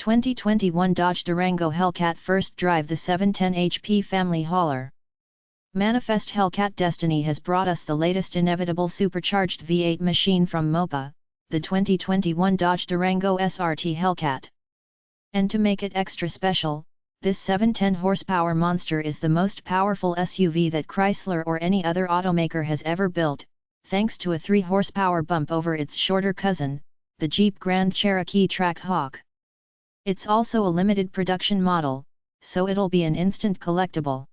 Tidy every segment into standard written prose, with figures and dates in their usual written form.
2021 Dodge Durango Hellcat First Drive. The 710 HP family hauler. Manifest Hellcat Destiny has brought us the latest inevitable supercharged V8 machine from Mopa, the 2021 Dodge Durango SRT Hellcat. And to make it extra special, this 710 horsepower monster is the most powerful SUV that Chrysler or any other automaker has ever built, thanks to a 3 horsepower bump over its shorter cousin, the Jeep Grand Cherokee Trackhawk. It's also a limited production model, so it'll be an instant collectible.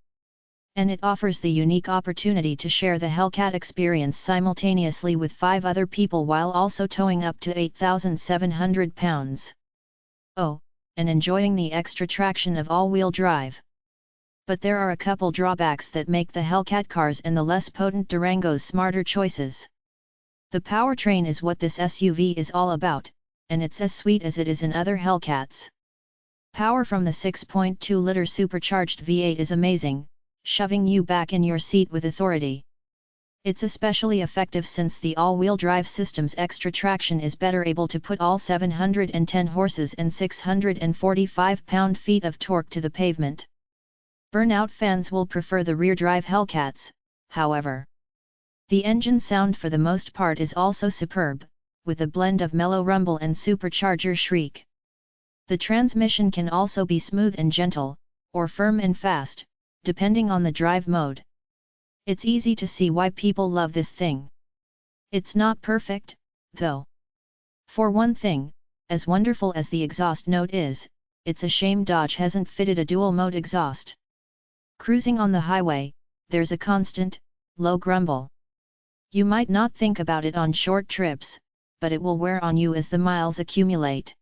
And it offers the unique opportunity to share the Hellcat experience simultaneously with 5 other people while also towing up to 8,700 pounds. Oh, and enjoying the extra traction of all-wheel drive. But there are a couple drawbacks that make the Hellcat cars and the less potent Durangos smarter choices. The powertrain is what this SUV is all about, and it's as sweet as it is in other Hellcats. Power from the 6.2-liter supercharged V8 is amazing, shoving you back in your seat with authority. It's especially effective since the all-wheel drive system's extra traction is better able to put all 710 horses and 645 pound-feet of torque to the pavement. Burnout fans will prefer the rear-drive Hellcats, however. The engine sound for the most part is also superb, with a blend of mellow rumble and supercharger shriek. The transmission can also be smooth and gentle, or firm and fast, depending on the drive mode. It's easy to see why people love this thing. It's not perfect, though. For one thing, as wonderful as the exhaust note is, it's a shame Dodge hasn't fitted a dual-mode exhaust. Cruising on the highway, there's a constant, low grumble. You might not think about it on short trips, but it will wear on you as the miles accumulate.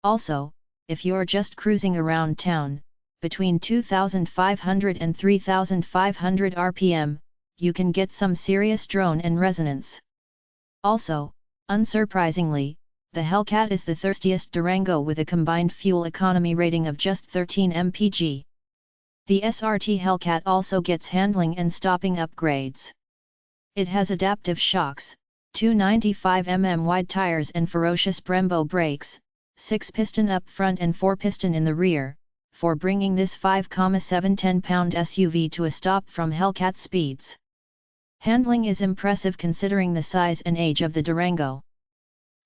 Also, if you're just cruising around town, between 2,500 and 3,500 RPM, you can get some serious drone and resonance. Also, unsurprisingly, the Hellcat is the thirstiest Durango with a combined fuel economy rating of just 13 mpg. The SRT Hellcat also gets handling and stopping upgrades. It has adaptive shocks, 295mm wide tires and ferocious Brembo brakes, 6-piston up front and 4-piston in the rear, for bringing this 5,710-pound SUV to a stop from Hellcat speeds. Handling is impressive considering the size and age of the Durango.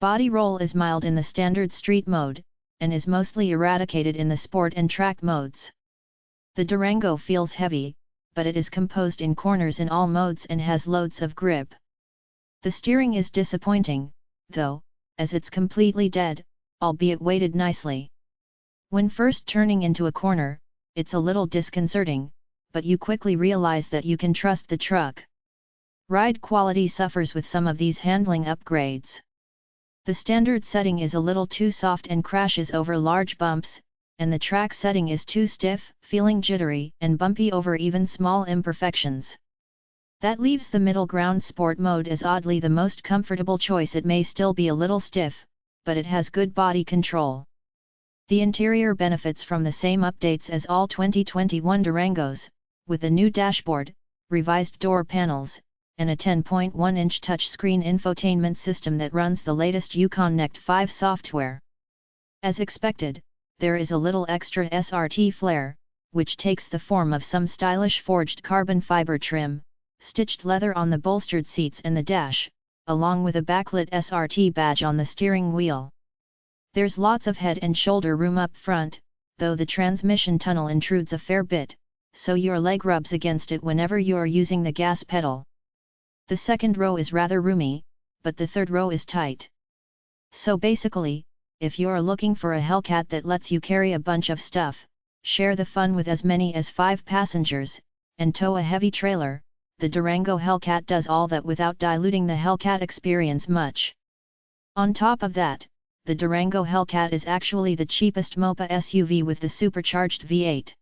Body roll is mild in the standard street mode, and is mostly eradicated in the sport and track modes. The Durango feels heavy, but it is composed in corners in all modes and has loads of grip. The steering is disappointing, though, as it's completely dead, albeit weighted nicely. When first turning into a corner, it's a little disconcerting, but you quickly realize that you can trust the truck. Ride quality suffers with some of these handling upgrades. The standard setting is a little too soft and crashes over large bumps, and the track setting is too stiff, feeling jittery and bumpy over even small imperfections. That leaves the middle ground sport mode as oddly the most comfortable choice. It may still be a little stiff, but it has good body control. The interior benefits from the same updates as all 2021 Durangos, with a new dashboard, revised door panels, and a 10.1-inch touchscreen infotainment system that runs the latest Uconnect 5 software. As expected, there is a little extra SRT flair, which takes the form of some stylish forged carbon fiber trim, stitched leather on the bolstered seats and the dash, along with a backlit SRT badge on the steering wheel. There's lots of head and shoulder room up front, though the transmission tunnel intrudes a fair bit, so your leg rubs against it whenever you're using the gas pedal. The second row is rather roomy, but the third row is tight. So basically, if you're looking for a Hellcat that lets you carry a bunch of stuff, share the fun with as many as 5 passengers, and tow a heavy trailer, the Durango Hellcat does all that without diluting the Hellcat experience much. On top of that, the Durango Hellcat is actually the cheapest Mopa SUV with the supercharged V8.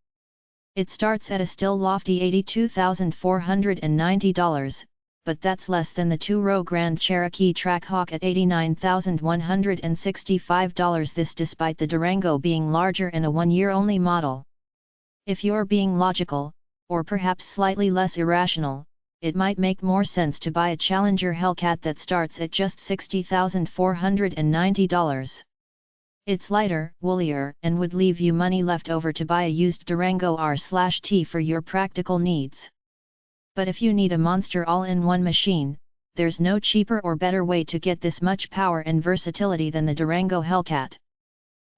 It starts at a still lofty $82,490, but that's less than the 2-row Grand Cherokee Trackhawk at $89,165, this despite the Durango being larger and a one-year-only model. If you're being logical, or perhaps slightly less irrational, it might make more sense to buy a Challenger Hellcat that starts at just $60,490. It's lighter, woollier, and would leave you money left over to buy a used Durango R/T for your practical needs. But if you need a monster all-in-one machine, there's no cheaper or better way to get this much power and versatility than the Durango Hellcat.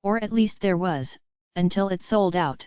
Or at least there was, until it sold out.